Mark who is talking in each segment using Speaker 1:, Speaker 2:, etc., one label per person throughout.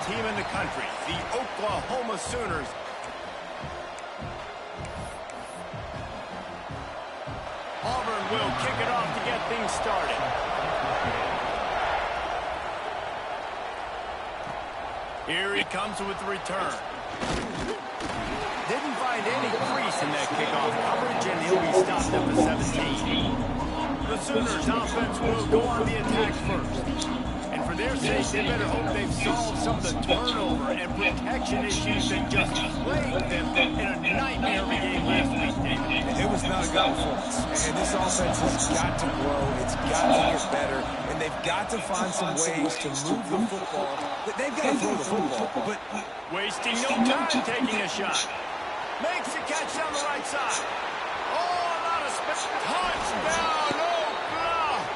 Speaker 1: team in the country, the Oklahoma Sooners. Auburn will kick it off to get things started. Here he comes with the return. Didn't find any crease in that kickoff coverage, and he'll be stopped at the 17. The Sooners offense will go on the attack first. And for their sake, they better hope they've solved some of the turnover and protection issues that just plagued them in a nightmare of a game last week, David.
Speaker 2: It was not a good performance. And this offense has got to grow. It's got to get better. And they've got to find some ways to move the football. They've got to throw the football. But
Speaker 1: wasting no time taking a shot. Makes the catch down the right side. Oh, not a touchdown,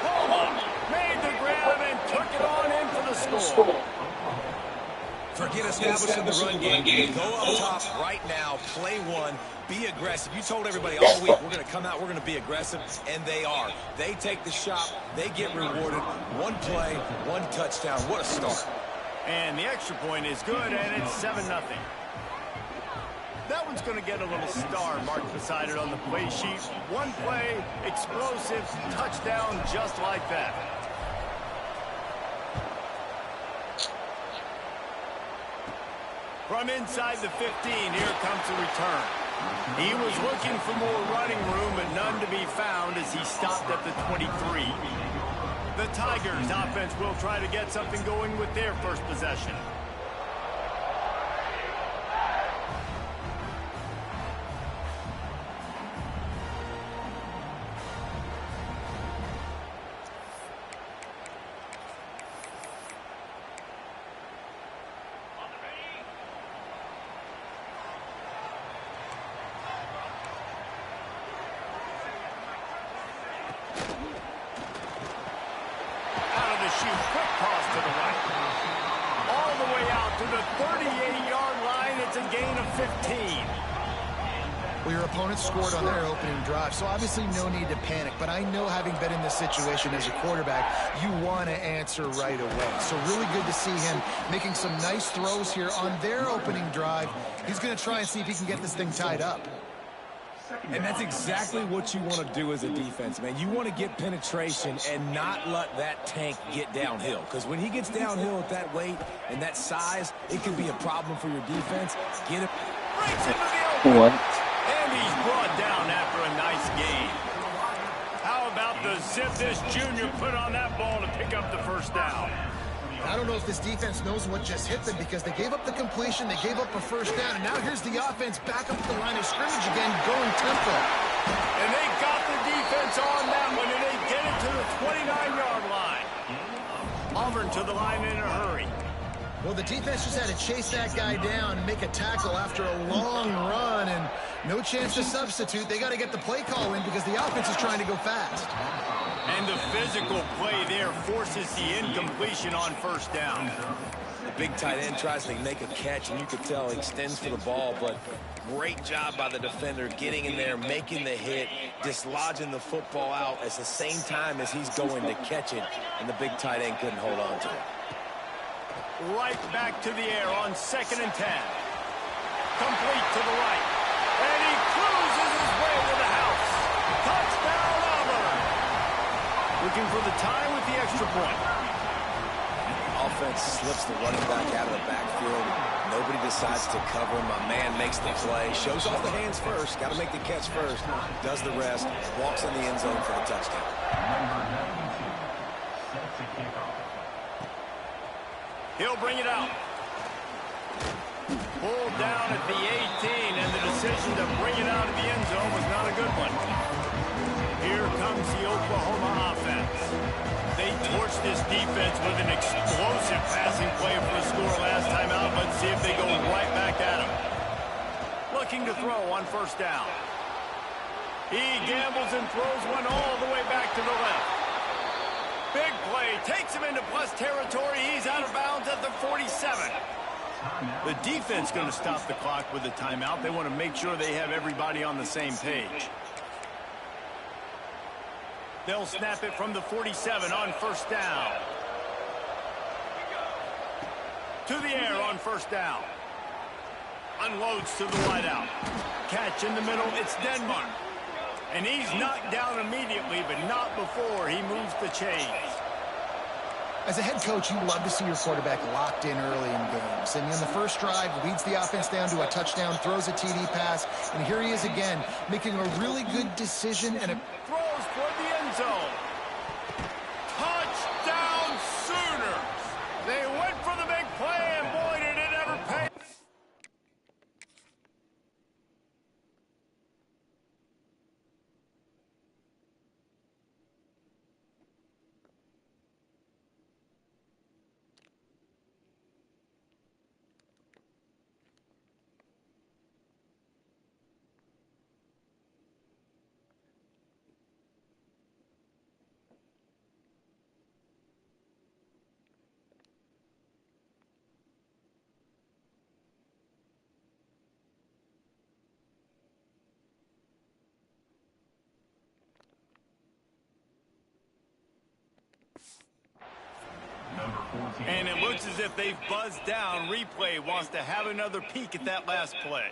Speaker 1: Oklahoma. Made the grab and took it on in for the score.
Speaker 2: Forget establishing the run game. Go up top right now. Play one. Be aggressive. You told everybody all week, we're going to come out, we're going to be aggressive, and they are. They take the shot. They get rewarded. One play, one touchdown. What a start.
Speaker 1: And the extra point is good, and it's 7-0. That one's going to get a little star marked beside it on the play sheet. One play, explosive, touchdown just like that. From inside the 15, here comes the return. He was looking for more running room, but none to be found as he stopped at the 23. The Tigers offense will try to get something going with their first possession. Quick toss to the right. All the way out to the 38-yard line. It's a gain of 15.
Speaker 3: Well, your opponent scored on their opening drive, so obviously no need to panic. But I know, having been in this situation as a quarterback, you want to answer right away. So really good to see him making some nice throws here on their opening drive. He's going to try and see if he can get this thing tied up.
Speaker 2: And that's exactly what you want to do as a defense, man. You want to get penetration and not let that tank get downhill. Because when he gets downhill at that weight and that size, it can be a problem for your defense. Get him.
Speaker 1: Breaks into the open. And he's brought down after a nice gain. How about the zip this junior put on that ball to pick up the first down?
Speaker 3: I don't know if this defense knows what just hit them, because they gave up the completion, they gave up a first down, and now here's the offense back up the line of scrimmage again, going tempo.
Speaker 1: And they got the defense on that one, and they get it to the 29-yard line. Auburn to the line in a hurry.
Speaker 3: Well, the defense just had to chase that guy down and make a tackle after a long run, and no chance to substitute. They got to get the play call in because the offense is trying to go fast.
Speaker 1: And the physical play there forces the incompletion on first down.
Speaker 2: The big tight end tries to make a catch, and you could tell he extends for the ball, but great job by the defender getting in there, making the hit, dislodging the football out at the same time as he's going to catch it, and the big tight end couldn't hold on to it.
Speaker 1: Right back to the air on 2nd and 10. Complete to the right. And he cruises his way to the house. Touchdown, Auburn. Looking for the tie with the extra point.
Speaker 2: Offense slips the running back out of the backfield. Nobody decides to cover him. My man makes the play. Shows off the hands first. Got to make the catch first. Does the rest. Walks in the end zone for the touchdown.
Speaker 1: He'll bring it out. Pulled down at the 18, and the decision to bring it out of the end zone was not a good one. Here comes the Oklahoma offense. They torched this defense with an explosive passing play for a score last time out. Let's see if they go right back at him. Looking to throw on first down. He gambles and throws one all the way back to the left. Big play, takes him into plus territory. He's out of bounds at the 47. The defense going to stop the clock with a timeout. They want to make sure they have everybody on the same page. They'll snap it from the 47 on first down. To the air on first down. Unloads to the wideout. Catch in the middle, it's Denmark. And he's knocked down immediately, but not before he moves the chains.
Speaker 3: As a head coach, you love to see your quarterback locked in early in games. And in the first drive, leads the offense down to a touchdown, throws a TD pass, and here he is again, making a really good decision and
Speaker 1: throws toward the end zone. Touchdown Sooners! They went for the big play, and boy, did it ever pay. And it looks as if they've buzzed down. Replay wants to have another peek at that last play.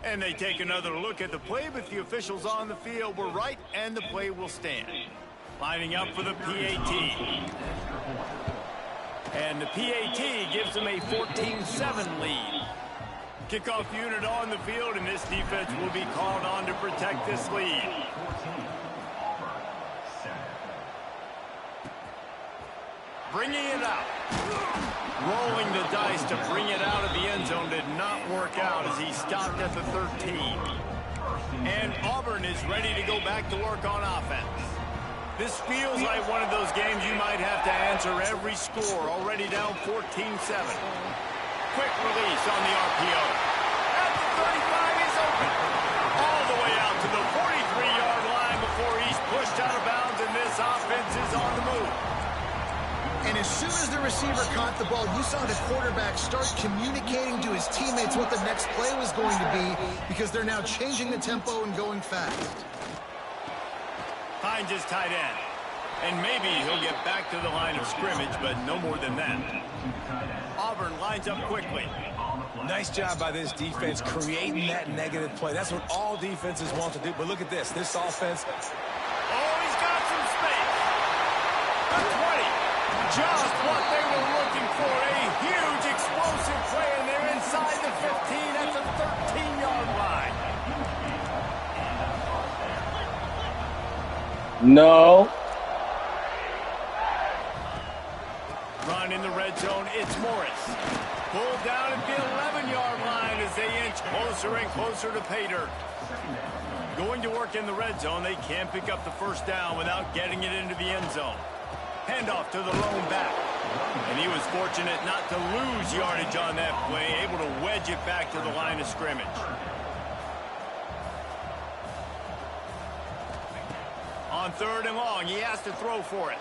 Speaker 1: And they take another look at the play, but the officials on the field were right, and the play will stand. Lining up for the PAT. And the PAT gives them a 14-7 lead. Kickoff unit on the field, and this defense will be called on to protect this lead. Bringing it out. Rolling the dice to bring it out of the end zone did not work out as he stopped at the 13. And Auburn is ready to go back to work on offense. This feels like one of those games you might have to answer every score. Already down 14-7. Quick release on the RPO. At the 35, he's open. All the way out to the 43-yard line before he's pushed out of bounds, and this offense is on the move.
Speaker 3: And as soon as the receiver caught the ball, you saw the quarterback start communicating to his teammates what the next play was going to be because they're now changing the tempo and going fast.
Speaker 1: Finds his tight end. And maybe he'll get back to the line of scrimmage, but no more than that. Auburn lines up quickly.
Speaker 2: Nice job by this defense creating that negative play. That's what all defenses want to do. But look at this. This offense.
Speaker 1: Oh, he's got some space. The 20. Just what they were looking for. A huge explosive play, and they're inside the 15 at the 13-yard line.
Speaker 4: No.
Speaker 1: Run in the red zone, it's Morris. Pulled down at the 11-yard line as they inch closer and closer to pay dirt. Going to work in the red zone, they can't pick up the first down without getting it into the end zone. Handoff to the lone back. And he was fortunate not to lose yardage on that play, able to wedge it back to the line of scrimmage. On third and long, he has to throw for it.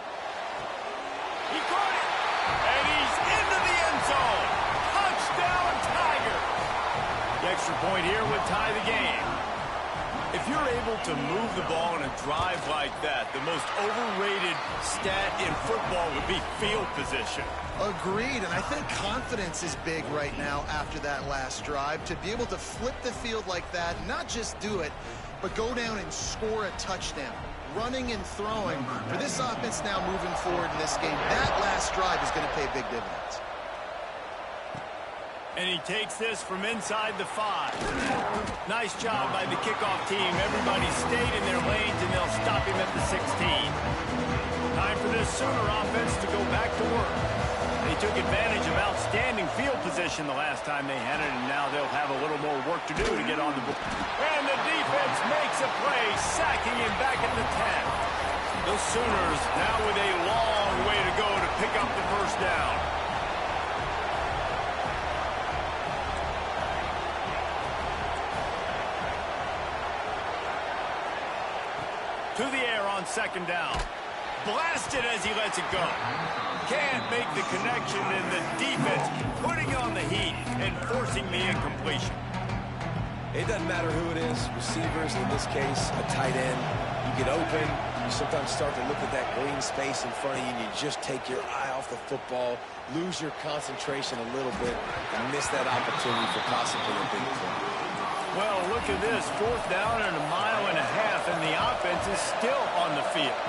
Speaker 1: He caught it, and he's into the end zone. Touchdown, Tiger. The extra point here would tie the game. If you're able to move the ball in a drive like that, the most overrated stat in football would be field position.
Speaker 3: Agreed, and I think confidence is big right now after that last drive. To be able to flip the field like that, not just do it, but go down and score a touchdown. Running and throwing for this offense now moving forward in this game. That last drive is going to pay big dividends.
Speaker 1: And he takes this from inside the 5. Nice job by the kickoff team. Everybody stayed in their lanes, and they'll stop him at the 16. Time for this Sooner offense to go back to work. They took advantage of outstanding field position the last time they had it, and now they'll have a little more work to do to get on the board. And the defense makes a play, sacking him back at the 10. The Sooners now with a long way to go to pick up the first down. To the air on second down. Blasted as he lets it go. can't make the connection, and the defense putting on the heat and forcing the incompletion.
Speaker 2: It doesn't matter who it is, receivers, in this case, a tight end. You get open, you sometimes start to look at that green space in front of you, and you just take your eye off the football, lose your concentration a little bit, and miss that opportunity for possibly a big play.
Speaker 1: Well, look at this. 4th down and 1.5 miles, and the offense is still on the field.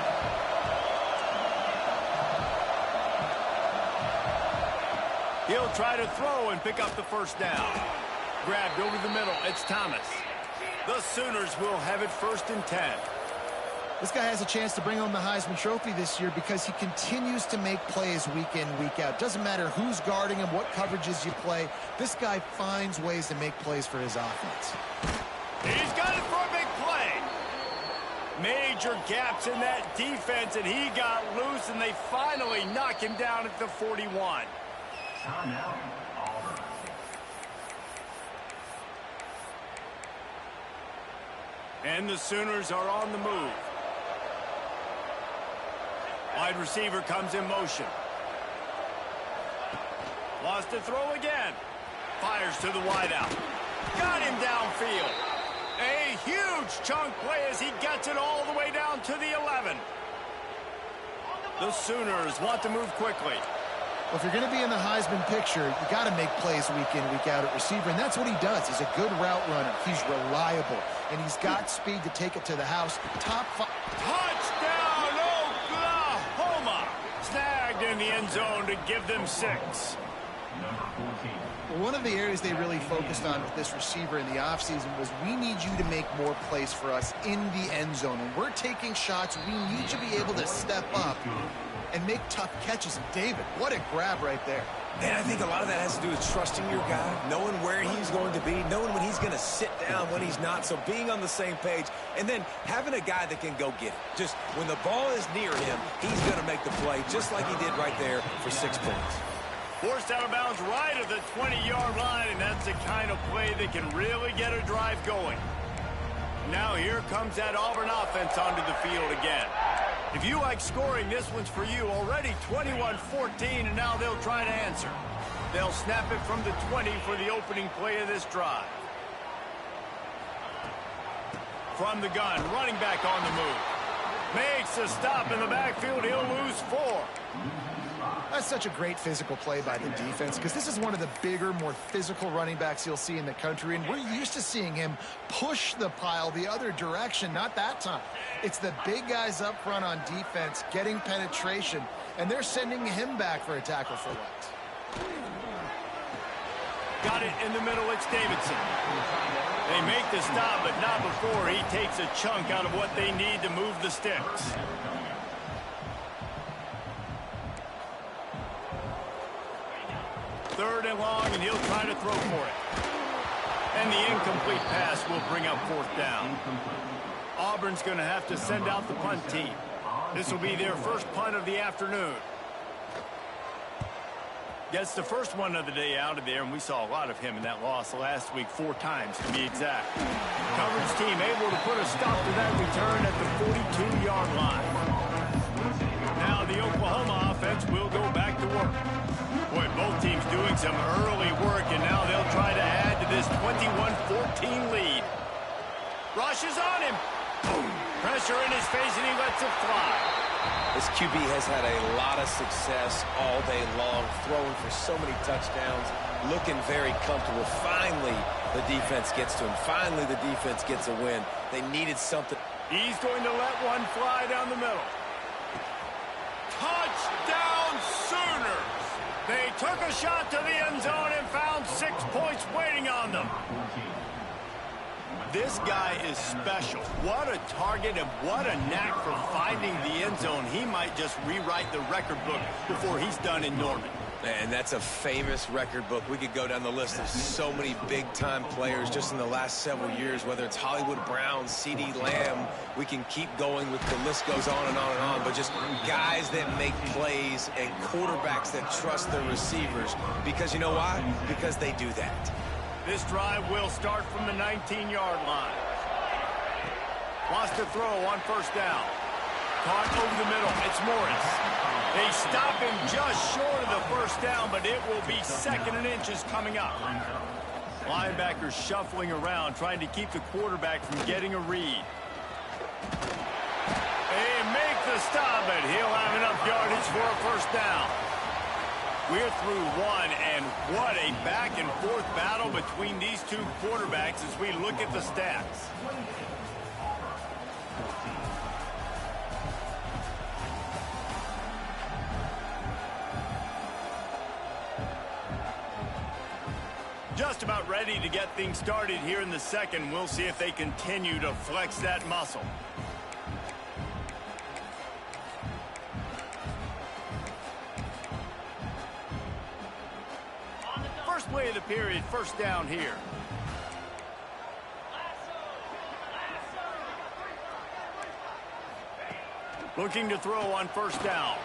Speaker 1: He'll try to throw and pick up the 1st down. Grabbed over the middle. It's Thomas. The Sooners will have it 1st and 10.
Speaker 3: This guy has a chance to bring home the Heisman Trophy this year because he continues to make plays week in, week out. Doesn't matter who's guarding him, what coverages you play. This guy finds ways to make plays for his offense.
Speaker 1: He's got it for a big play. Major gaps in that defense, and he got loose, and they finally knock him down at the 41.
Speaker 4: Timeout, Auburn.
Speaker 1: And the Sooners are on the move. Wide receiver comes in motion. Lost to throw again. Fires to the wideout. Got him downfield. A huge chunk play as he gets it all the way down to the 11. The Sooners want to move quickly.
Speaker 3: Well, if you're going to be in the Heisman picture, you got to make plays week in, week out at receiver, and that's what he does. He's a good route runner. He's reliable, and he's got speed to take it to the house. Top 5.
Speaker 1: Touchdown, Oklahoma! Snagged in the end zone to give them 6.
Speaker 4: Number 14.
Speaker 3: One of the areas they really focused on with this receiver in the offseason was we need you to make more plays for us in the end zone. When we're taking shots, we need you to be able to step up and make tough catches. And David, what a grab right there.
Speaker 2: And I think a lot of that has to do with trusting your guy, knowing where he's going to be, knowing when he's going to sit down, when he's not. So being on the same page, and then having a guy that can go get it. Just when the ball is near him, he's going to make the play, just like he did right there for 6 points.
Speaker 1: Forced out of bounds right at the 20-yard line, and that's the kind of play that can really get a drive going. Now here comes that Auburn offense onto the field again. If you like scoring, this one's for you. Already 21-14, and now they'll try to answer. They'll snap it from the 20 for the opening play of this drive. From the gun, running back on the move. Makes a stop in the backfield. He'll lose 4.
Speaker 3: That's such a great physical play by the defense because this is one of the bigger, more physical running backs you'll see in the country, and we're used to seeing him push the pile the other direction. Not that time. It's the big guys up front on defense getting penetration, and they're sending him back for a tackle for loss.
Speaker 1: Got it in the middle. It's Davidson. They make the stop, but not before he takes a chunk out of what they need to move the sticks. Third and long, and he'll try to throw for it. And the incomplete pass will bring up 4th down. Auburn's going to have to send out the punt team. This will be their first punt of the afternoon. Gets the first one of the day out of there, and we saw a lot of him in that loss last week, 4 times to be exact. Coverage team able to put a stop to that return at the 42-yard line. Now the Oklahoma offense will go back to work. Boy, both teams doing some early work, and now they'll try to add to this 21-14 lead. Rushes on him. Boom. Pressure in his face, and he lets it fly.
Speaker 2: This QB has had a lot of success all day long, throwing for so many touchdowns, looking very comfortable. Finally, the defense gets to him. Finally, the defense gets a win. They needed something.
Speaker 1: He's going to let one fly down the middle. Touchdown, Sooners! They took a shot to the end zone and found 6 points waiting on them. This guy is special. What a target and what a knack for finding the end zone. He might just rewrite the record book before he's done in Norman.
Speaker 2: And that's a famous record book. We could go down the list of so many big-time players just in the last several years, whether it's Hollywood Brown, C.D. Lamb. We can keep going with the list goes on and on and on, but just guys that make plays and quarterbacks that trust their receivers. Because you know why? Because they do that.
Speaker 1: This drive will start from the 19-yard line. Wants to throw on 1st down. Caught over the middle. It's Morris. They stop him just short of the first down, but it will be 2nd and inches coming up. Linebackers shuffling around, trying to keep the quarterback from getting a read. They make the stop, but he'll have enough yardage for a first down. We're through one, and what a back-and-forth battle between these two quarterbacks as we look at the stats. Just about ready to get things started here in the second. We'll see if they continue to flex that muscle. First play of the period, first down here. Looking to throw on first down.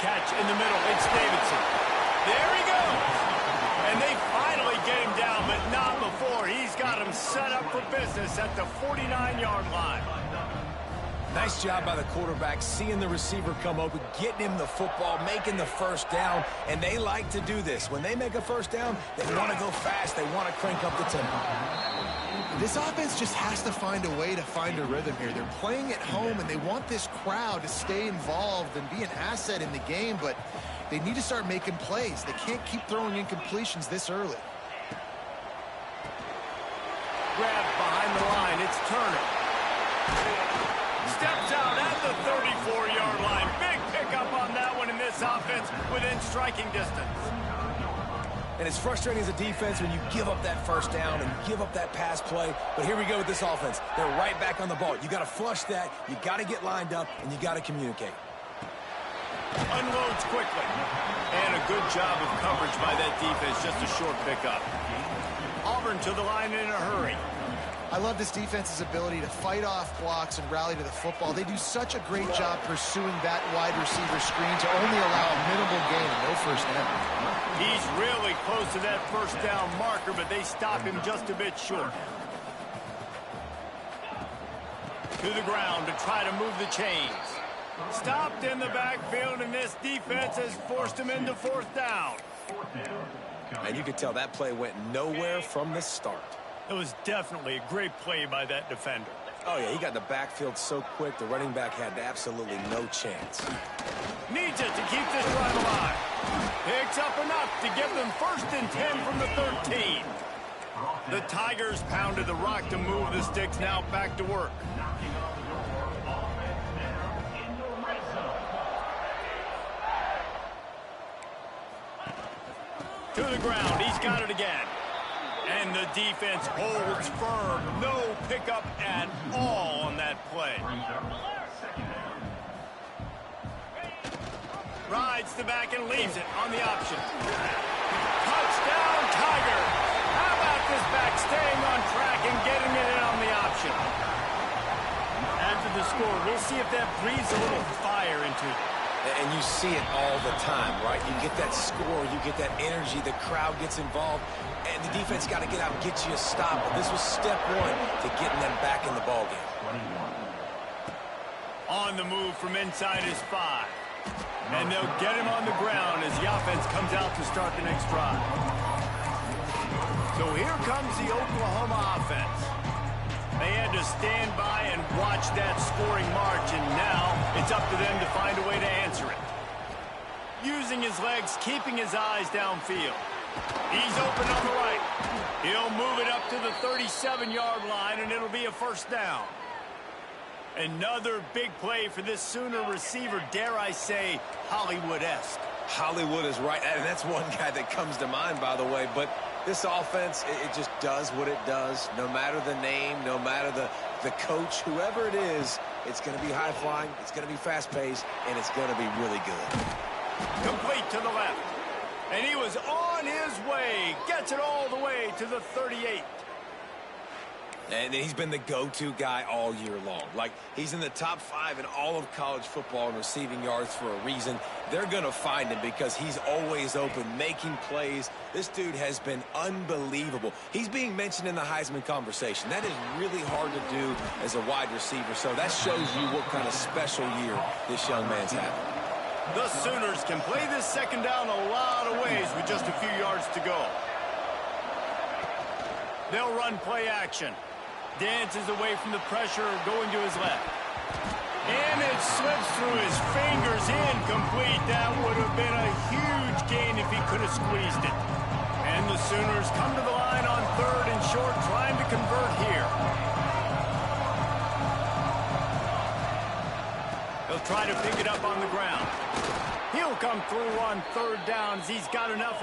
Speaker 1: Catch in the middle, it's Davidson. There he goes. And they finally get him down, but not before. He's got him set up for business at the 49-yard line.
Speaker 2: Nice job by the quarterback, seeing the receiver come open, getting him the football, making the first down, and they like to do this. When they make a first down, they want to go fast. They want to crank up the tempo.
Speaker 3: This offense just has to find a way to find a rhythm here. They're playing at home, and they want this crowd to stay involved and be an asset in the game, but they need to start making plays. They can't keep throwing incompletions this early.
Speaker 1: Grab behind the line. It's Turner. Steps out at the 34-yard line. Big pickup on that one in this offense within striking distance.
Speaker 2: And it's frustrating as a defense when you give up that first down and give up that pass play. But here we go with this offense. They're right back on the ball. You got to flush that. You got to get lined up, and you got to communicate.
Speaker 1: Unloads quickly. And a good job of coverage by that defense. Just a short pickup. Auburn to the line in a hurry.
Speaker 3: I love this defense's ability to fight off blocks and rally to the football. They do such a great job pursuing that wide receiver screen to only allow a minimal gain and no first down.
Speaker 1: He's really close to that first down marker, but they stop him just a bit short. To the ground to try to move the chains. Stopped in the backfield, and this defense has forced him into fourth down.
Speaker 2: And you could tell that play went nowhere from the start.
Speaker 1: It was definitely a great play by that defender.
Speaker 2: Oh, yeah, he got in the backfield so quick, the running back had absolutely no chance.
Speaker 1: Needs it to keep this drive alive. Picks up enough to give them 1st and 10 from the 13. The Tigers pounded the rock to move the sticks, now back to work. To the ground, he's got it again. And the defense holds firm. No pickup at all on that play. Rides the back and leaves it on the option. Touchdown, Tigers! How about this back staying on track and getting it in on the option? After the score, we'll see if that breathes a little fire into it.
Speaker 2: And you see it all the time, right? You get that score, you get that energy, the crowd gets involved, and the defense got to get out and get you a stop. But this was step one to getting them back in the ballgame.
Speaker 1: On the move from inside his 5. And they'll get him on the ground as the offense comes out to start the next drive. So here comes the Oklahoma offense. They had to stand by and watch that scoring march, and now it's up to them to find a way to answer it. Using his legs, keeping his eyes downfield. He's open on the right. He'll move it up to the 37-yard line, and it'll be a first down. Another big play for this Sooner receiver, dare I say, Hollywood-esque.
Speaker 2: Hollywood is right, and that's one guy that comes to mind, by the way, but this offense, it just does what it does. No matter the name, no matter the coach, whoever it is, it's going to be high-flying, it's going to be fast-paced, and it's going to be really good.
Speaker 1: Complete to the left. And he was on his way. Gets it all the way to the 38.
Speaker 2: And he's been the go-to guy all year long. Like, he's in the top 5 in all of college football in receiving yards for a reason. They're going to find him because he's always open, making plays. This dude has been unbelievable. He's being mentioned in the Heisman conversation. That is really hard to do as a wide receiver, so that shows you what kind of special year this young man's having.
Speaker 1: The Sooners can play this second down a lot of ways with just a few yards to go. They'll run play action. Dances away from the pressure, going to his left. And it slips through his fingers, incomplete. That would have been a huge gain if he could have squeezed it. And the Sooners come to the line on 3rd and short, trying to convert here. He'll try to pick it up on the ground. He'll come through on 3rd down as he's got enough.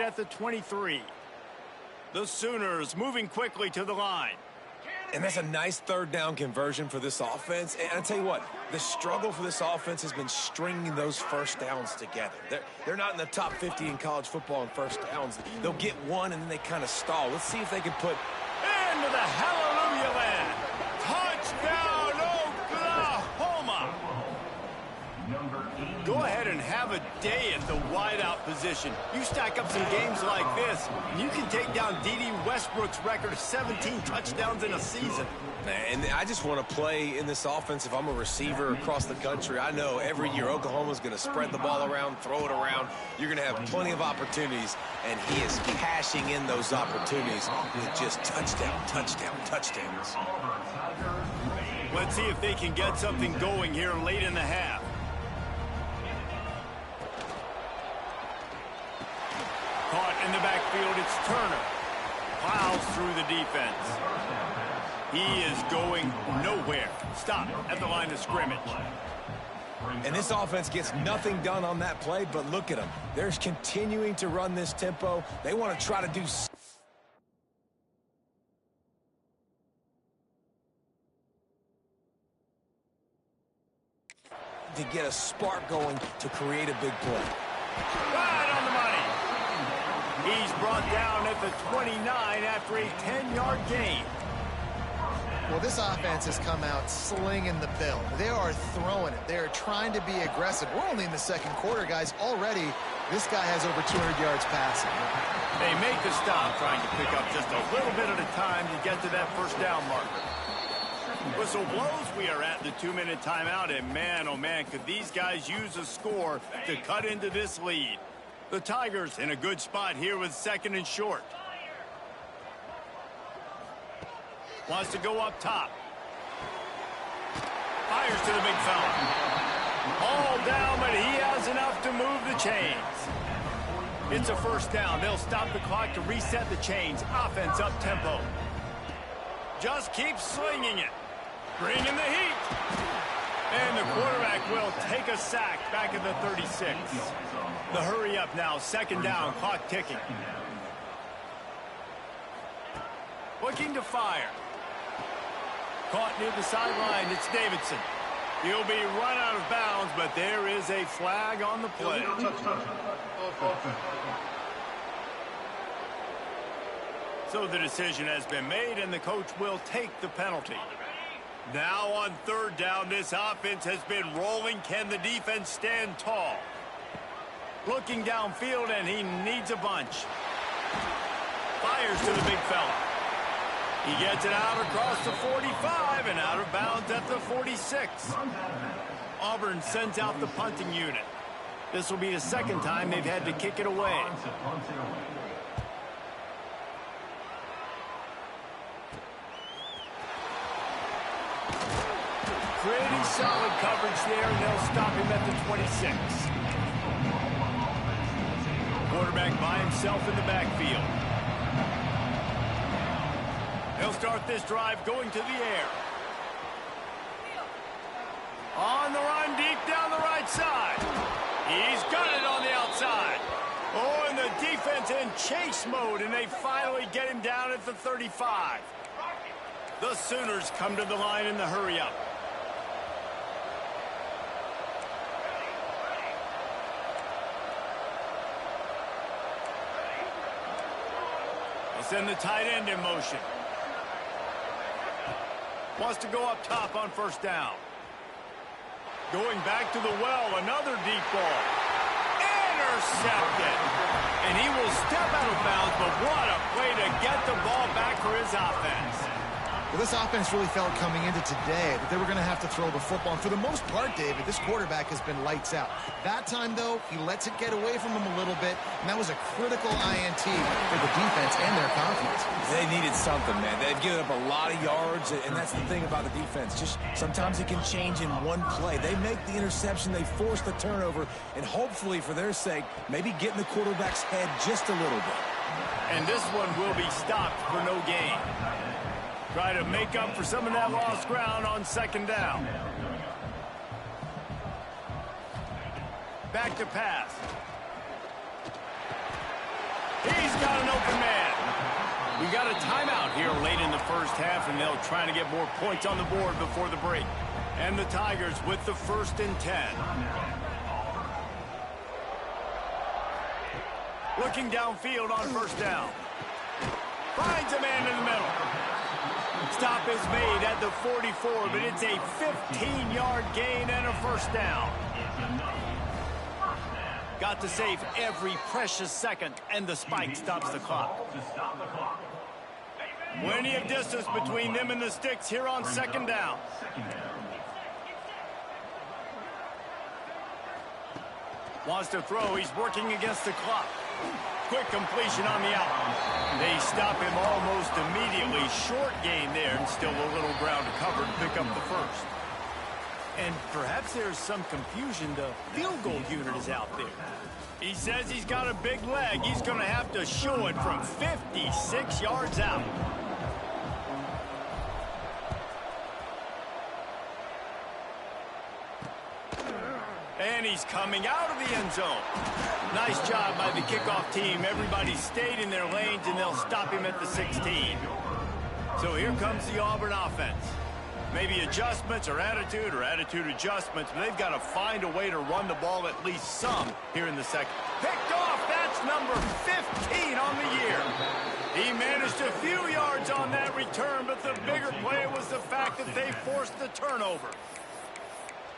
Speaker 1: At the 23. The Sooners moving quickly to the line.
Speaker 2: And that's a nice third down conversion for this offense. And I tell you what, the struggle for this offense has been stringing those first downs together. They're not in the top 50 in college football in first downs. They'll get one and then they kind of stall. Let's see if they can put
Speaker 1: into the hallelujah land. Touchdown, Oklahoma. Go ahead and have a day at the wideout position. You stack up some games like this, and you can take down D.D. Westbrook's record of 17 touchdowns in a season.
Speaker 2: And I just want to play in this offense if I'm a receiver across the country. I know every year Oklahoma's going to spread the ball around, throw it around. You're going to have plenty of opportunities, and he is cashing in those opportunities with just touchdowns.
Speaker 1: Let's see if they can get something going here late in the half. Caught in the backfield, it's Turner. Plows through the defense. He is going nowhere. Stop at the line of scrimmage.
Speaker 2: And this offense gets nothing done on that play, but look at them. They're continuing to run this tempo. They want to try to do to get a spark going to create a big play.
Speaker 1: Right on the money. He's brought down at the 29 after a 10-yard gain.
Speaker 3: Well, this offense has come out slinging the bill. They are throwing it. They are trying to be aggressive. We're only in the second quarter, guys. Already, this guy has over 200 yards passing.
Speaker 1: They make the stop, trying to pick up just a little bit at a time to get to that first down marker. Whistle blows. We are at the 2-minute timeout, and man, oh man, could these guys use a score to cut into this lead. The Tigers in a good spot here with second and short. Wants to go up top. Fires to the big fella. All down, but he has enough to move the chains. It's a first down. They'll stop the clock to reset the chains. Offense up tempo. Just keep slinging it. Bringing the heat. And the quarterback will take a sack back at the 36. The hurry up now. Second down. Clock ticking. Looking to fire. Caught near the sideline. It's Davidson. He'll be run out of bounds, but there is a flag on the play. So the decision has been made, and the coach will take the penalty. Now on third down, this offense has been rolling. Can the defense stand tall? Looking downfield, and he needs a bunch. Fires to the big fella. He gets it out across the 45 and out of bounds at the 46. Auburn sends out the punting unit. This will be the second time they've had to kick it away. Pretty solid coverage there, and they'll stop him at the 26. Quarterback by himself in the backfield. They'll start this drive going to the air. On the run, deep down the right side. He's got it on the outside. Oh, and the defense in chase mode, and they finally get him down at the 35. The Sooners come to the line in the hurry-up. They send the tight end in motion. Wants to go up top on first down. Going back to the well, another deep ball. Intercepted. And he will step out of bounds, but what a play to get the ball back for his offense.
Speaker 3: Well, this offense really felt coming into today that they were going to have to throw the football. And for the most part, David, this quarterback has been lights out. That time, though, he lets it get away from him a little bit, and that was a critical INT for the defense and their confidence.
Speaker 2: They needed something, man. They've given up a lot of yards, and that's the thing about the defense. Just sometimes it can change in one play. They make the interception, they force the turnover, and hopefully, for their sake, maybe get in the quarterback's head just a little bit.
Speaker 1: And this one will be stopped for no gain. Try to make up for some of that lost ground on second down. Back to pass. He's got an open man. We got a timeout here late in the first half, and they'll try to get more points on the board before the break. And the Tigers with the 1st and 10. Looking downfield on 1st down. Finds a man in the middle. Stop is made at the 44, but it's a 15-yard gain and a 1st down. Got to save every precious second, and the spike stops the clock. Plenty of distance between them and the sticks here on 2nd down. Wants to throw. He's working against the clock. Quick completion on the out. They stop him almost immediately. Short gain there, and still a little ground to cover to pick up the 1st. And perhaps there's some confusion. The field goal unit is out there. He says he's got a big leg. He's going to have to show it from 56 yards out. And he's coming out of the end zone. Nice job by the kickoff team. Everybody stayed in their lanes, and they'll stop him at the 16. So here comes the Auburn offense. Maybe adjustments or attitude adjustments, but they've got to find a way to run the ball at least some here in the second. Picked off. That's number 15 on the year. He managed a few yards on that return, but the bigger play was the fact that they forced the turnover.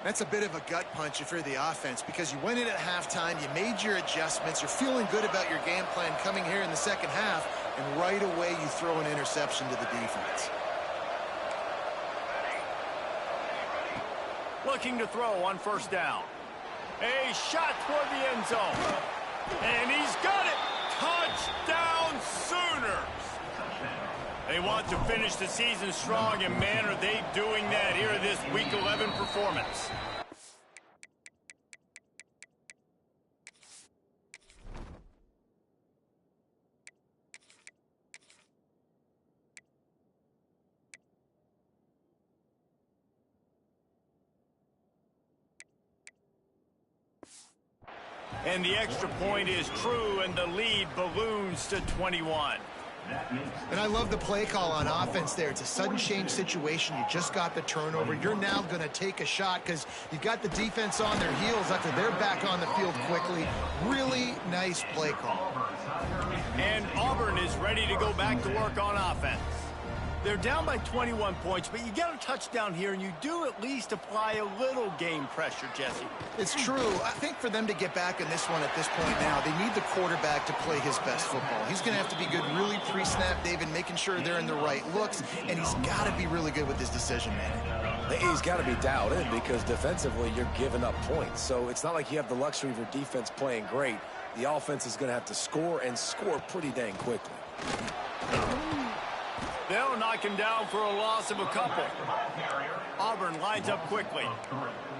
Speaker 3: That's a bit of a gut punch if you're the offense, because you went in at halftime, you made your adjustments, you're feeling good about your game plan coming here in the second half, and right away you throw an interception to the defense.
Speaker 1: Looking to throw on 1st down. A shot toward the end zone. And he's got it. Touchdown Sooners. They want to finish the season strong, and man, are they doing that here in this Week 11 performance. And the extra point is true, and the lead balloons to 21.
Speaker 3: And I love the play call on offense there. It's a sudden change situation. You just got the turnover. You're now going to take a shot because you've got the defense on their heels after they're back on the field quickly. Really nice play call.
Speaker 1: And Auburn is ready to go back to work on offense. They're down by 21 points, but you get a touchdown here, and you do at least apply a little game pressure, Jesse.
Speaker 3: It's true. I think for them to get back in this one at this point now, they need the quarterback to play his best football. He's going to have to be good really pre-snap, David, making sure they're in the right looks, and he's got to be really good with his decision-making.
Speaker 2: He's got to be dialed in because defensively you're giving up points. So it's not like you have the luxury of your defense playing great. The offense is going to have to score and score pretty dang quickly.
Speaker 1: They'll knock him down for a loss of a couple. Auburn lines up quickly.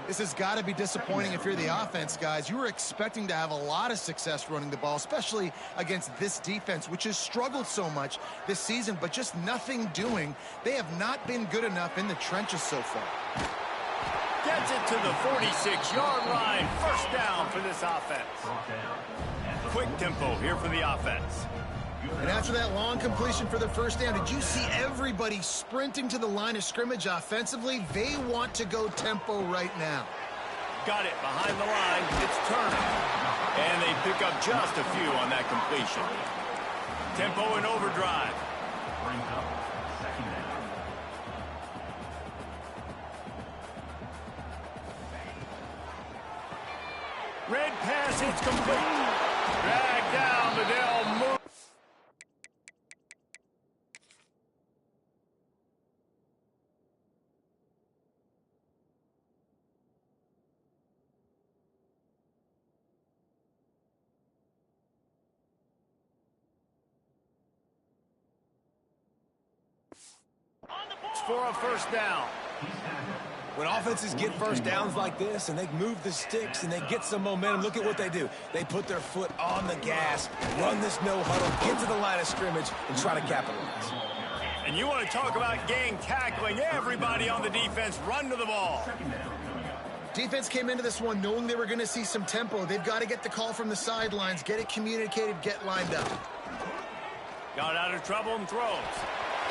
Speaker 3: This has got to be disappointing if you're the offense, guys. You were expecting to have a lot of success running the ball, especially against this defense, which has struggled so much this season, but just nothing doing. They have not been good enough in the trenches so far.
Speaker 1: Gets it to the 46-yard line. 1st down for this offense. Quick tempo here for the offense.
Speaker 3: And after that long completion for the 1st down, did you see everybody sprinting to the line of scrimmage offensively? They want to go tempo right now.
Speaker 1: Got it behind the line. It's Turner. And they pick up just a few on that completion. Tempo in overdrive. Red pass, it's complete. Drag down the Dell move. For a 1st down.
Speaker 2: When offenses get 1st downs like this and they move the sticks and they get some momentum, look at what they do. They put their foot on the gas, run this no huddle, get to the line of scrimmage, and try to capitalize.
Speaker 1: And you want to talk about gang tackling. Everybody on the defense run to the ball.
Speaker 3: Defense came into this one knowing they were going to see some tempo. They've got to get the call from the sidelines, get it communicated, get lined up.
Speaker 1: Got out of trouble and throws.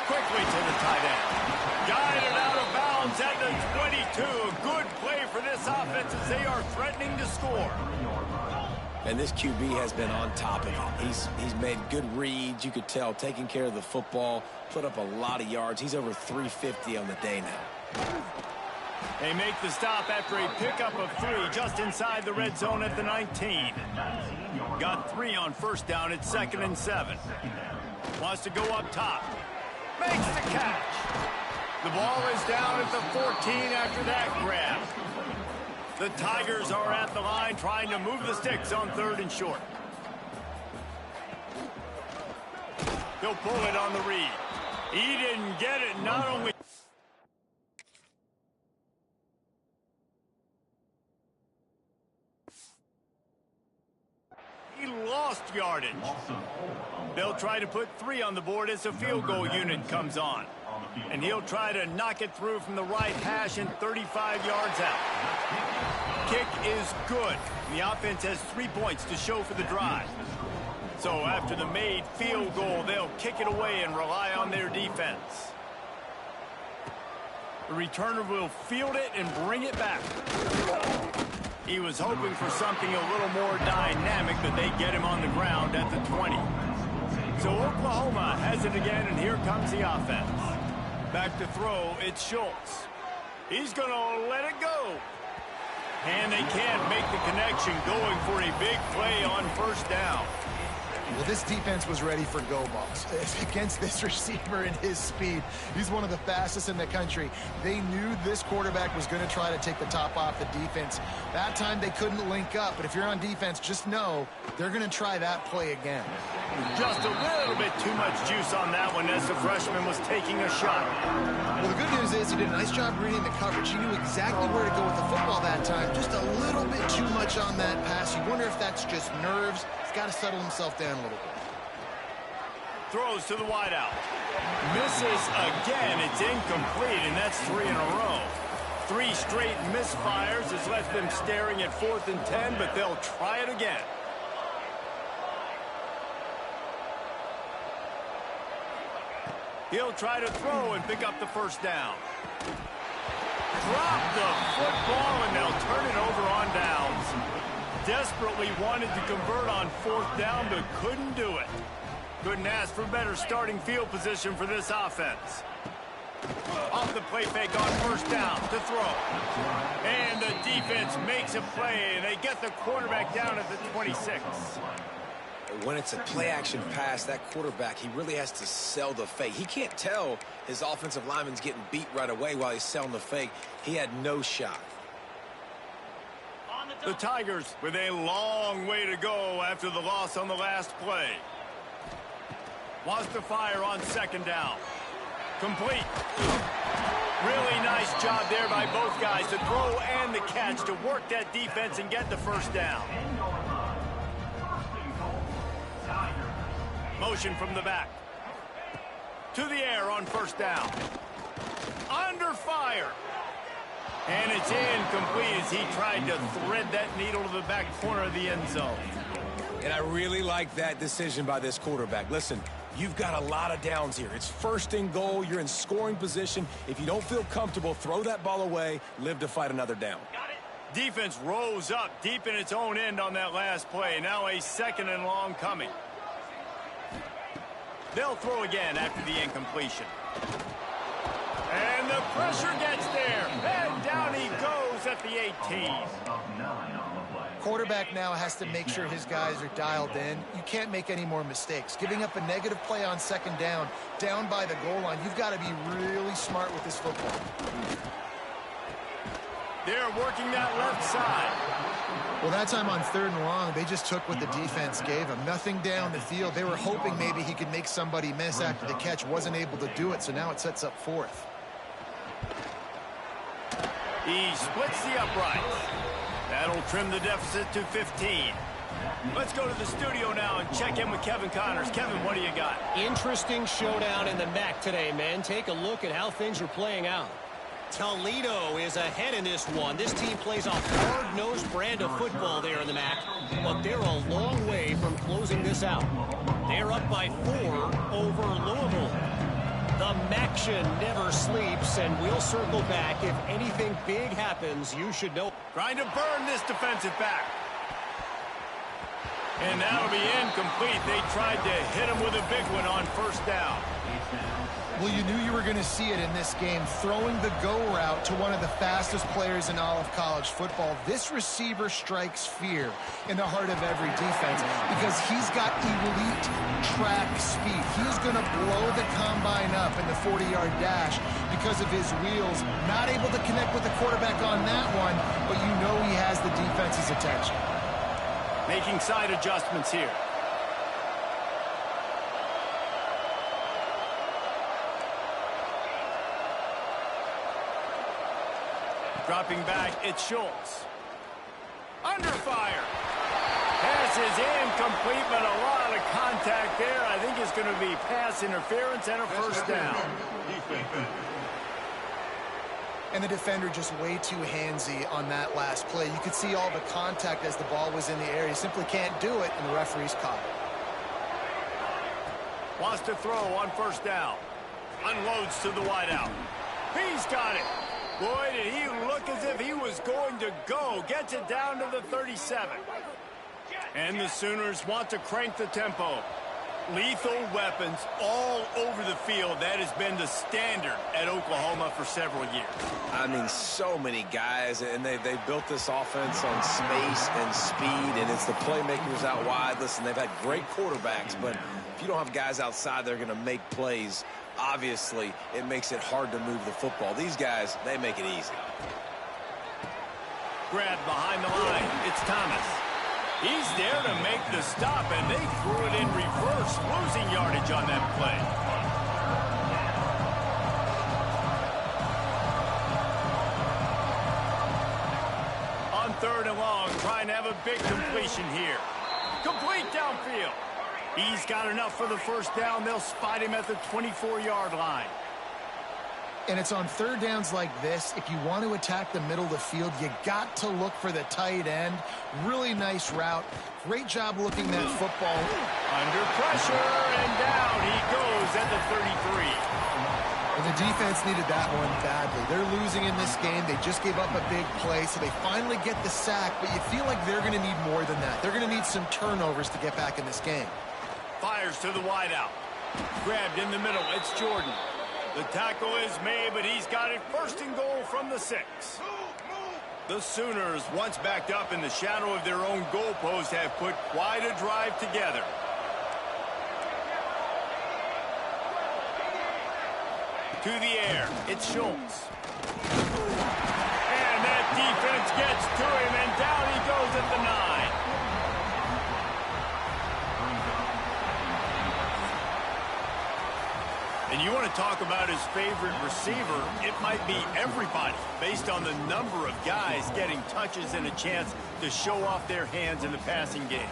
Speaker 1: Quickly to the tight end. Guided out of bounds at the 22. A good play for this offense as they are threatening to score.
Speaker 2: And this QB has been on top of it. He's made good reads. You could tell, taking care of the football, put up a lot of yards. He's over 350 on the day now.
Speaker 1: They make the stop after a pickup of 3 just inside the red zone at the 19. Got 3 on first down at 2nd and 7. Wants to go up top. Makes the catch. The ball is down at the 14 after that grab. The Tigers are at the line trying to move the sticks on 3rd and short. He'll pull it on the read. He didn't get it. Not only he lost yardage. They'll try to put 3 on the board as the field goal unit comes on. And he'll try to knock it through from the right hash and 35 yards out. Kick is good. The offense has 3 points to show for the drive. So after the made field goal, they'll kick it away and rely on their defense. The returner will field it and bring it back. He was hoping for something a little more dynamic, but they get him on the ground at the 20. So Oklahoma has it again, and here comes the offense. Back to throw, it's Schultz. He's going to let it go. And they can't make the connection, going for a big play on first down.
Speaker 3: Well, this defense was ready for go balls. Against this receiver and his speed, he's one of the fastest in the country. They knew this quarterback was going to try to take the top off the defense. That time they couldn't link up, but if you're on defense, just know they're going to try that play again.
Speaker 1: Just a little bit too much juice on that one as the freshman was taking a shot.
Speaker 3: Well, the good news is he did a nice job reading the coverage. He knew exactly where to go with the football that time. Just a little bit too much on that pass. You wonder if that's just nerves. He's got to settle himself down a little bit.
Speaker 1: Throws to the wideout. Misses again. It's incomplete, and that's 3 in a row. 3 straight misfires has left them staring at 4th and 10, but they'll try it again. He'll try to throw and pick up the first down. Drop the football, and they'll turn it over on downs. Desperately wanted to convert on 4th down, but couldn't do it. Couldn't ask for better starting field position for this offense. Off the play fake on first down to throw. And the defense makes a play, and they get the quarterback down at the 26.
Speaker 2: When it's a play-action pass, that quarterback, he really has to sell the fake. He can't tell his offensive lineman's getting beat right away while he's selling the fake. He had no shot.
Speaker 1: The Tigers with a long way to go after the loss on the last play. Wants to fire on 2nd down. Complete. Really nice job there by both guys to throw and the catch to work that defense and get the first down. Motion from the back. To the air on first down. Under fire. And it's incomplete as he tried to thread that needle to the back corner of the end zone.
Speaker 2: And I really like that decision by this quarterback. Listen, you've got a lot of downs here. It's 1st and goal. You're in scoring position. If you don't feel comfortable, throw that ball away. Live to fight another down.
Speaker 1: Defense rose up deep in its own end on that last play. Now a 2nd and long coming. They'll throw again after the incompletion. And the pressure gets there. And down he goes at the 18.
Speaker 3: Quarterback now has to make sure his guys are dialed in. You can't make any more mistakes. Giving up a negative play on 2nd down, down by the goal line, you've got to be really smart with this football.
Speaker 1: They're working that left side.
Speaker 3: Well, that time on 3rd and long, they just took what the defense gave him. Nothing down the field. They were hoping maybe he could make somebody miss after the catch. Wasn't able to do it, so now it sets up 4th.
Speaker 1: He splits the uprights. That'll trim the deficit to 15. Let's go to the studio now and check in with Kevin Connors. Kevin, what do you got?
Speaker 5: Interesting showdown in the MAC today, man. Take a look at how things are playing out. Toledo is ahead in this one. This team plays a hard-nosed brand of football there in the MAC, but they're a long way from close. closing this out. They're up by 4 over Louisville. The Maction never sleeps, and we'll circle back. If anything big happens, you should know.
Speaker 1: Trying to burn this defensive back. And that'll be incomplete. They tried to hit him with a big one on first down.
Speaker 3: Well, you knew you were going to see it in this game, throwing the go route to one of the fastest players in all of college football. This receiver strikes fear in the heart of every defense because he's got elite track speed. He's going to blow the combine up in the 40-yard dash because of his wheels. Not able to connect with the quarterback on that one, but you know he has the defense's attention.
Speaker 1: Making side adjustments here. Dropping back, it's Schultz. Under fire. Pass is incomplete, but a lot of contact there. I think it's going to be pass interference and a first down.
Speaker 3: And the defender just way too handsy on that last play. You could see all the contact as the ball was in the air. He simply can't do it, and the referee's caught it.
Speaker 1: Wants to throw on first down. Unloads to the wideout. He's got it. Boy, did he look as if he was going to go. Gets it down to the 37. And the Sooners want to crank the tempo. Lethal weapons all over the field. That has been the standard at Oklahoma for several years.
Speaker 2: I mean, so many guys, and they built this offense on space and speed, and it's the playmakers out wide. Listen, they've had great quarterbacks, but if you don't have guys outside, they're going to make plays. Obviously, it makes it hard to move the football. These guys, they make it easy.
Speaker 1: Grabbed behind the line. It's Thomas. He's there to make the stop, and they threw it in reverse, losing yardage on that play. On 3rd and long, trying to have a big completion here. Complete downfield. He's got enough for the first down. They'll spot him at the 24-yard line.
Speaker 3: And it's on 3rd downs like this. If you want to attack the middle of the field, you got to look for the tight end. Really nice route. Great job looking that football.
Speaker 1: Under pressure, and down he goes at the 33.
Speaker 3: And the defense needed that one badly. They're losing in this game. They just gave up a big play, so they finally get the sack, but you feel like they're going to need more than that. They're going to need some turnovers to get back in this game.
Speaker 1: Fires to the wideout. Grabbed in the middle. It's Jordan. The tackle is made, but he's got it 1st and goal from the 6. The Sooners, once backed up in the shadow of their own goalpost, have put quite a drive together. To the air, it's Schultz. And that defense gets to him, and down he goes at the 9. And you want to talk about his favorite receiver, it might be everybody, based on the number of guys getting touches and a chance to show off their hands in the passing game.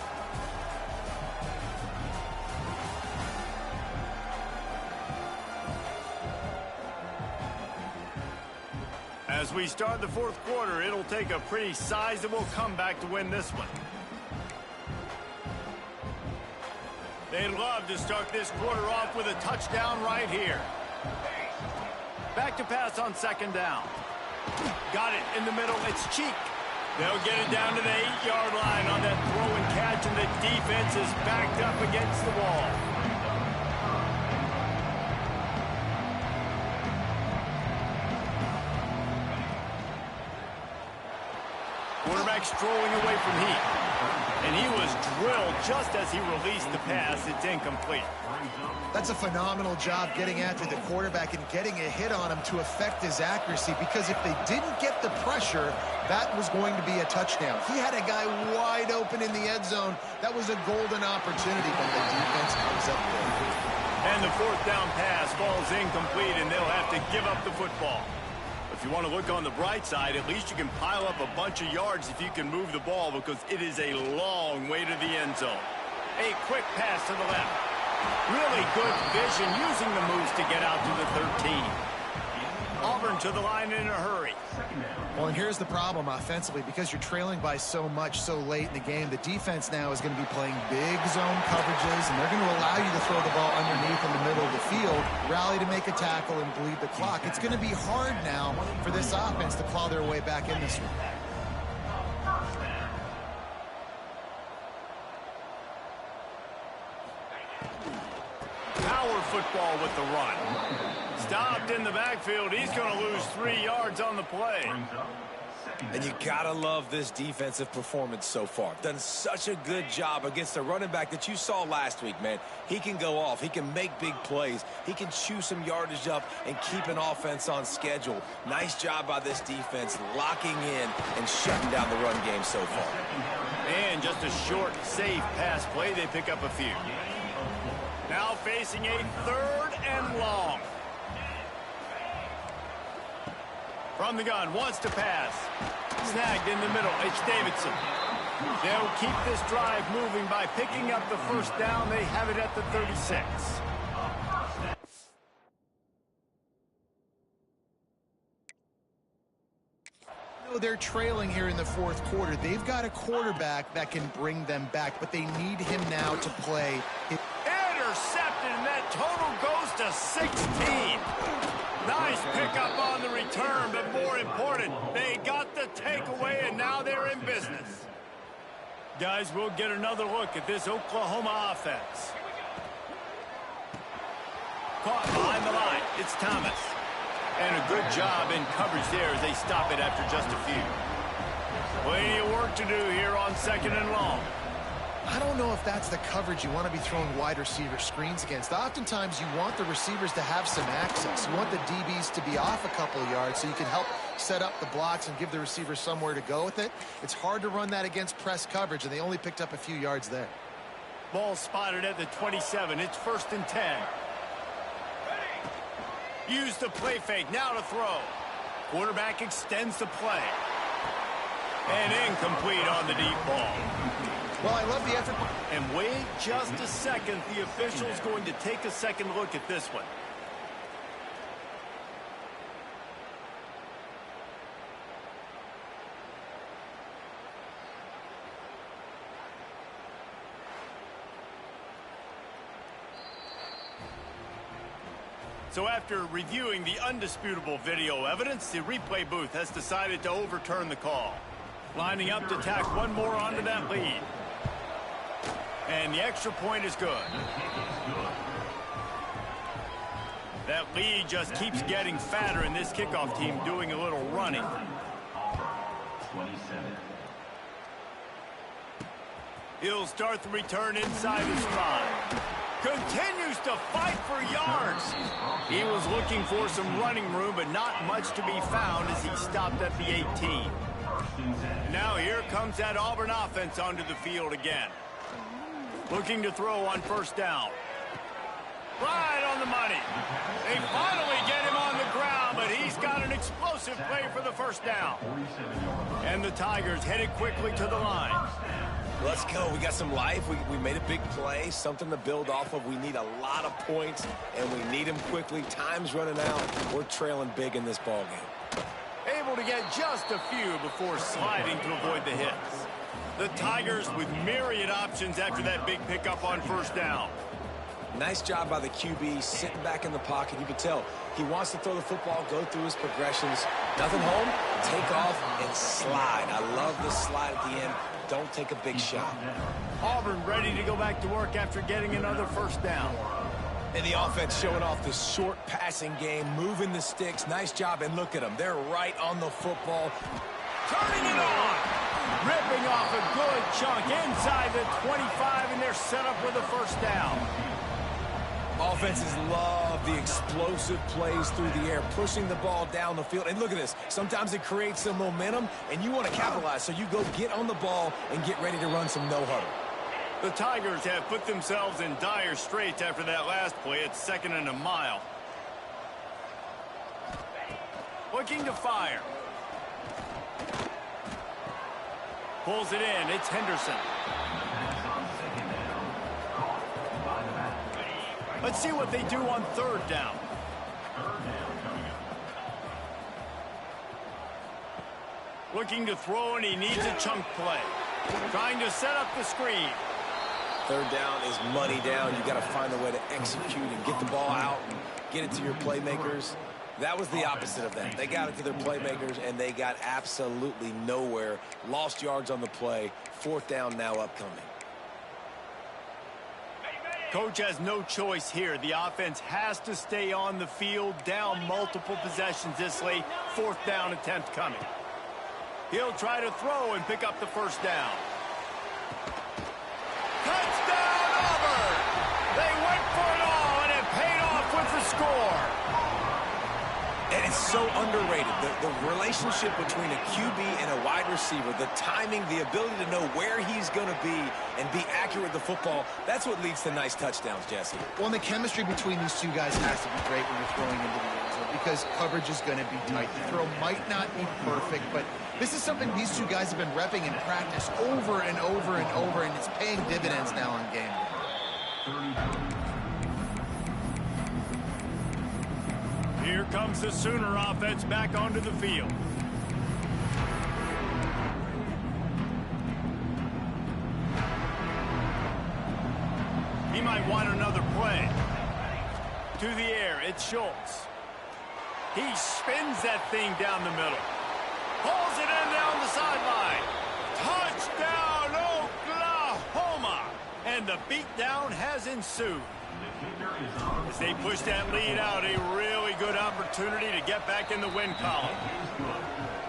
Speaker 1: As we start the 4th quarter, it'll take a pretty sizable comeback to win this one. They'd love to start this quarter off with a touchdown right here. Back to pass on 2nd down. Got it in the middle. It's Cheek. They'll get it down to the 8-yard line on that throw and catch, and the defense is backed up against the wall. Quarterback strolling away from heat. And he was drilled just as he released the pass. It's incomplete.
Speaker 3: That's a phenomenal job getting after the quarterback and getting a hit on him to affect his accuracy, because if they didn't get the pressure, that was going to be a touchdown. He had a guy wide open in the end zone. That was a golden opportunity, but the defense comes up with it.
Speaker 1: And the 4th down pass falls incomplete, and they'll have to give up the football. If you want to look on the bright side, at least you can pile up a bunch of yards if you can move the ball, because it is a long way to the end zone. A quick pass to the left. Really good vision, using the moves to get out to the 13. Auburn to the line in a hurry.
Speaker 3: Well, and here's the problem offensively. Because you're trailing by so much so late in the game, the defense now is going to be playing big zone coverages, and they're going to allow you to throw the ball underneath in the middle of the field, rally to make a tackle, and bleed the clock. It's going to be hard now for this offense to claw their way back in this one.
Speaker 1: Power football with the run. Stopped in the backfield. He's going to lose 3 yards on the play.
Speaker 2: And you gotta love this defensive performance so far. Done such a good job against the running back that you saw last week, man. He can go off. He can make big plays. He can chew some yardage up and keep an offense on schedule. Nice job by this defense locking in and shutting down the run game so far.
Speaker 1: And just a short, safe pass play. They pick up a few. Now facing a 3rd and long. From the gun, wants to pass. Snagged in the middle. It's Davidson. They'll keep this drive moving by picking up the first down. They have it at the 36.
Speaker 3: They're trailing here in the 4th quarter. They've got a quarterback that can bring them back, but they need him now to play.
Speaker 1: Intercepted, and that total goes to 16. Nice pickup on the return, but more important, they got the takeaway, and now they're in business. Guys, we'll get another look at this Oklahoma offense. Caught behind the line. It's Thomas. And a good job in coverage there as they stop it after just a few. Plenty of work to do here on 2nd and long.
Speaker 3: I don't know if that's the coverage you want to be throwing wide receiver screens against. Oftentimes, you want the receivers to have some access. You want the DBs to be off a couple of yards so you can help set up the blocks and give the receiver somewhere to go with it. It's hard to run that against press coverage, and they only picked up a few yards there.
Speaker 1: Ball spotted at the 27. It's 1st and 10. Use the play fake. Now to throw. Quarterback extends the play. And incomplete on the deep ball.
Speaker 3: Well, I love the effort.
Speaker 1: And wait just a second. The official's going to take a second look at this one. So after reviewing the undisputable video evidence, the replay booth has decided to overturn the call. Lining up to tack one more onto that lead. And the extra point is good. That lead just keeps getting fatter, and this kickoff team doing a little running.
Speaker 4: 27.
Speaker 1: He'll start the return inside his 5. Continues to fight for yards. He was looking for some running room, but not much to be found as he stopped at the 18. Now here comes that Auburn offense onto the field again. Looking to throw on 1st down. Right on the money. They finally get him on the ground, but he's got an explosive play for the 1st down. And the Tigers headed quickly to the line.
Speaker 2: Let's go. We got some life. We made a big play, something to build off of. We need a lot of points, and we need them quickly. Time's running out. We're trailing big in this ballgame.
Speaker 1: Able to get just a few before sliding to avoid the hits. The Tigers with myriad options after that big pickup on 1st down.
Speaker 2: Nice job by the QB, sitting back in the pocket. You can tell he wants to throw the football, go through his progressions. Nothing home, take off, and slide. I love the slide at the end. Don't take a big shot.
Speaker 1: Auburn ready to go back to work after getting another 1st down.
Speaker 2: And the offense showing off the short passing game, moving the sticks. Nice job, and look at them. They're right on the football.
Speaker 1: Turning it on. Ripping off a good chunk inside the 25, and they're set up with a 1st down.
Speaker 2: Offenses love the explosive plays through the air, pushing the ball down the field. And look at this. Sometimes it creates some momentum, and you want to capitalize. So you go get on the ball and get ready to run some no-huddle.
Speaker 1: The Tigers have put themselves in dire straits after that last play. It's 2nd and a mile. Looking to fire. Pulls it in. It's Henderson. Let's see what they do on 3rd down. Looking to throw, and he needs a chunk play. Trying to set up the screen.
Speaker 2: Third down is money down. You got to find a way to execute and get the ball out, get it to your playmakers. That was the opposite of that. They got it to their playmakers, and they got absolutely nowhere. Lost yards on the play. Fourth down now upcoming.
Speaker 1: Coach has no choice here. The offense has to stay on the field, down multiple possessions this late. Fourth down attempt coming. He'll try to throw and pick up the first down. Touchdown, Auburn! They went for it all, and it paid off with the score.
Speaker 2: And it's so underrated. The relationship between a QB and a wide receiver, the timing, the ability to know where he's going to be and be accurate with the football, that's what leads to nice touchdowns, Jesse.
Speaker 3: Well, and the chemistry between these two guys has to be great when you're throwing into the end zone because coverage is going to be tight. The throw might not be perfect, but this is something these two guys have been repping in practice over and over and over, and it's paying dividends now on game day.
Speaker 1: Here comes the Sooner offense back onto the field. He might want another play. To the air, it's Schultz. He spins that thing down the middle. Pulls it in down the sideline. Touchdown, Oklahoma! And the beatdown has ensued. As they push that lead out, a really good opportunity to get back in the win column.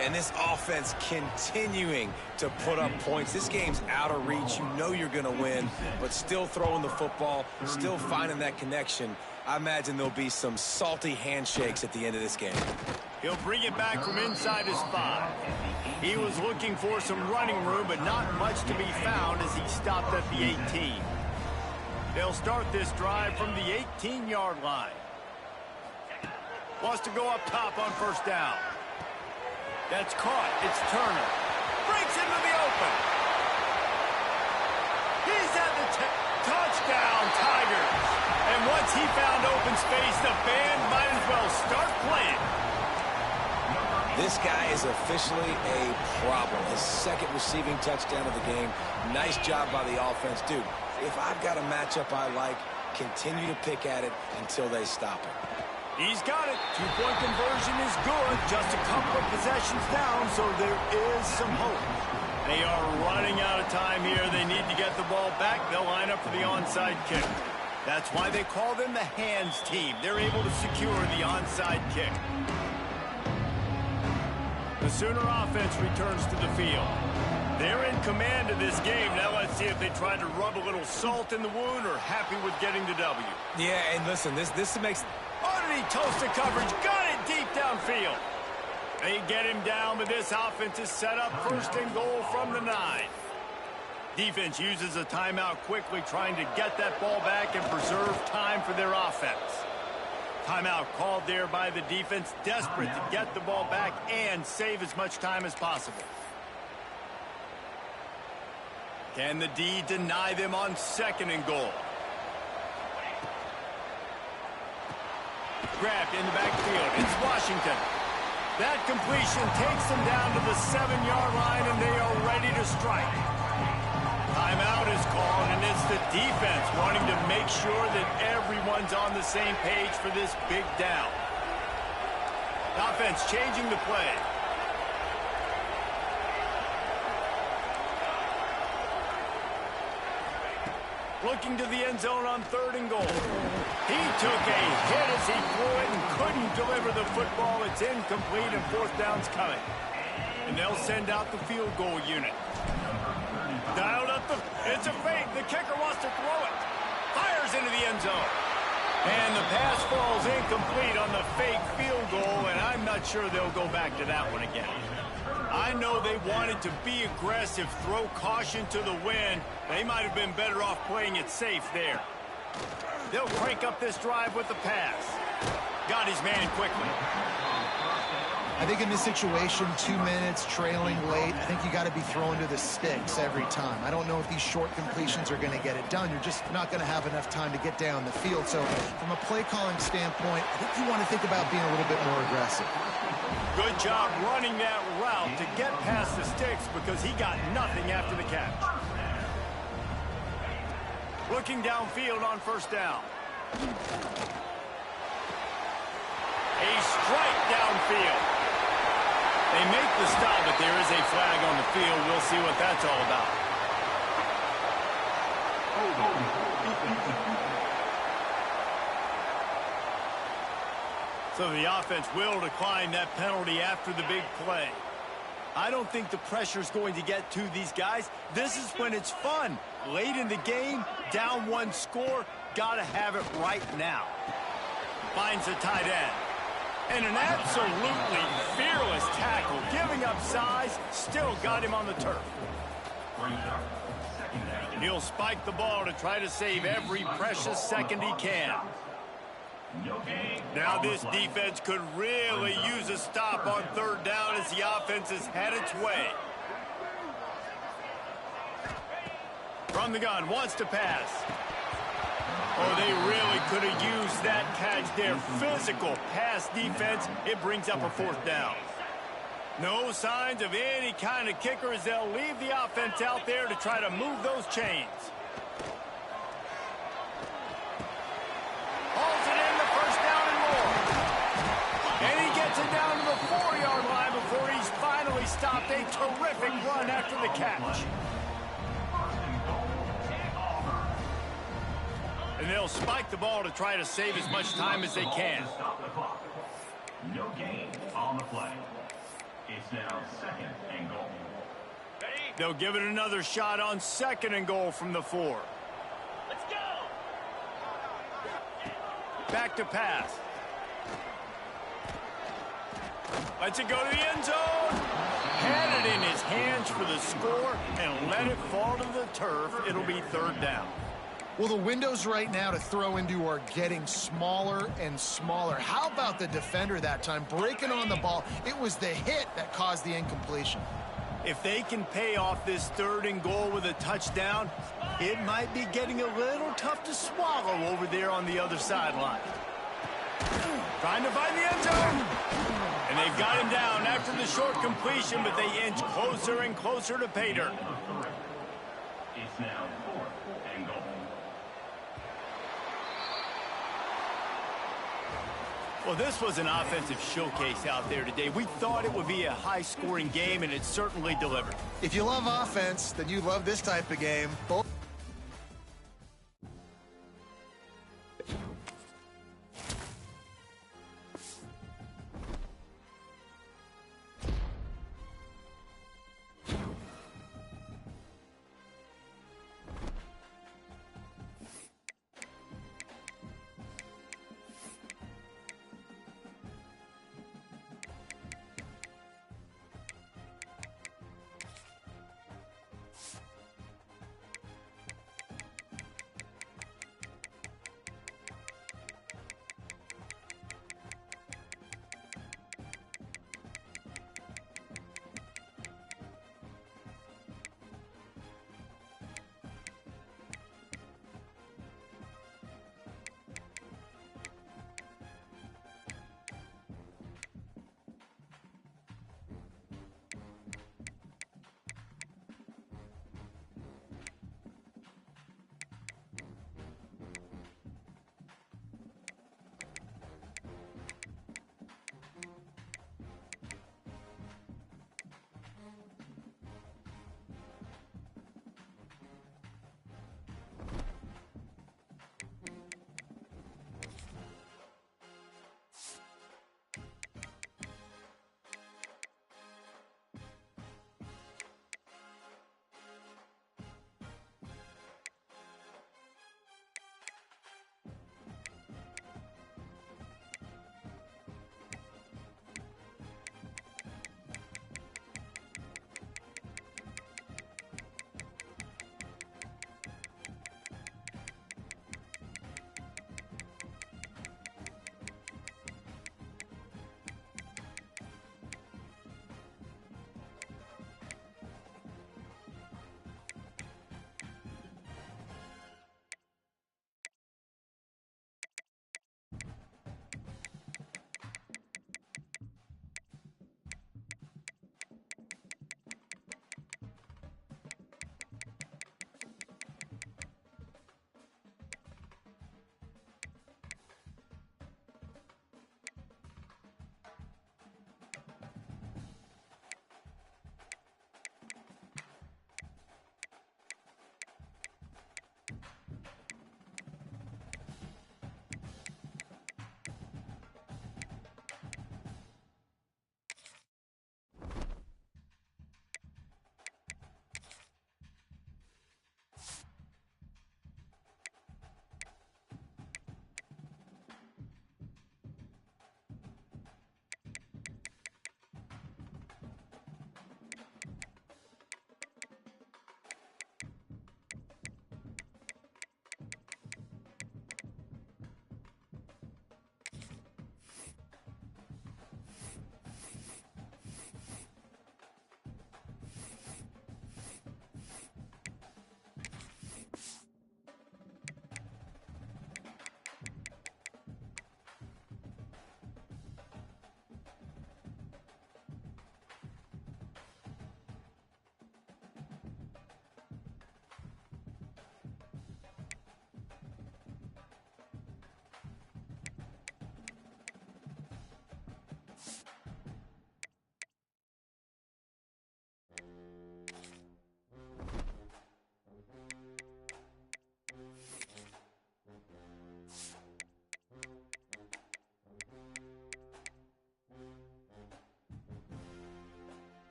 Speaker 2: And this offense continuing to put up points. This game's out of reach. You know you're going to win, but still throwing the football, still finding that connection. I imagine there'll be some salty handshakes at the end of this game.
Speaker 1: He'll bring it back from inside his 5. He was looking for some running room, but not much to be found as he stopped at the 18. They'll start this drive from the 18-yard line. Wants to go up top on first down. That's caught. It's Turner. Breaks into the open. He's at the touchdown, Tigers. And once he found open space, the band might as well start playing.
Speaker 2: This guy is officially a problem. His second receiving touchdown of the game. Nice job by the offense. Dude, if I've got a matchup I like, continue to pick at it until they stop it.
Speaker 1: He's got it. Two-point conversion is good. Just a couple of possessions down, so there is some hope. They are running out of time here. They need to get the ball back. They'll line up for the onside kick. That's why they call them the hands team. They're able to secure the onside kick. The Sooner offense returns to the field. They're in command of this game. Now let's see if they try to rub a little salt in the wound or happy with getting the W.
Speaker 2: Yeah, and listen, this makes...
Speaker 1: Underneath toasted coverage, got it deep downfield. They get him down, but this offense is set up first and goal from the 9. Defense uses a timeout quickly, trying to get that ball back and preserve time for their offense. Timeout called there by the defense, desperate to get the ball back and save as much time as possible. Can the D deny them on second and goal? Grabbed in the backfield. It's Washington. That completion takes them down to the 7-yard line, and they are ready to strike. Timeout is called, and it's the defense wanting to make sure that everyone's on the same page for this big down. Offense changing the play. Looking to the end zone on third and goal. He took a hit as he threw it and couldn't deliver the football. It's incomplete, and fourth down's coming. And they'll send out the field goal unit. Dialed up it's a fake. The kicker wants to throw it. Fires into the end zone. And the pass falls incomplete on the fake field goal, and I'm not sure they'll go back to that one again. I know they wanted to be aggressive, throw caution to the wind. They might have been better off playing it safe there. They'll crank up this drive with the pass. Got his man quickly.
Speaker 3: I think in this situation, 2 minutes, trailing late, I think you got to be throwing to the sticks every time. I don't know if these short completions are going to get it done. You're just not going to have enough time to get down the field. So from a play calling standpoint, I think you want to think about being a little bit more aggressive.
Speaker 1: Good job running that route to get past the sticks because he got nothing after the catch. Looking downfield on first down. A strike downfield. They make the stop, but there is a flag on the field. We'll see what that's all about. So the offense will decline that penalty after the big play. I don't think the pressure is going to get to these guys. This is when it's fun. Late in the game, down one score, got to have it right now. Finds a tight end. And an absolutely fearless tackle, giving up size, still got him on the turf. He'll spike the ball to try to save every precious second he can. Now this defense could really use a stop on third down as the offense has had its way. From the gun, wants to pass. Oh, they really could have used that catch there. Physical pass defense. It brings up a fourth down. No signs of any kind of kicker as they'll leave the offense out there to try to move those chains. Hauls it in the first down and more. And he gets it down to the 4-yard line before he's finally stopped. A terrific run after the catch. And they'll spike the ball to try to save as much time as they can.
Speaker 4: No gain on the play. It's now 2nd and goal.
Speaker 1: They'll give it another shot on 2nd and goal from the 4. Let's go. Back to pass. Lets it go to the end zone. Had it in his hands for the score and let it fall to the turf. It'll be 3rd down.
Speaker 3: Well, the windows right now to throw into are getting smaller and smaller. How about the defender that time breaking on the ball? It was the hit that caused the incompletion.
Speaker 1: If they can pay off this 3rd and goal with a touchdown, it might be getting a little tough to swallow over there on the other sideline. Trying to find the end zone. And they've got him down after the short completion, but they inch closer and closer to pay dirt.
Speaker 4: It's now 4th and goal.
Speaker 1: Well, this was an offensive showcase out there today. We thought it would be a high-scoring game, and it certainly delivered.
Speaker 3: If you love offense, then you love this type of game. Both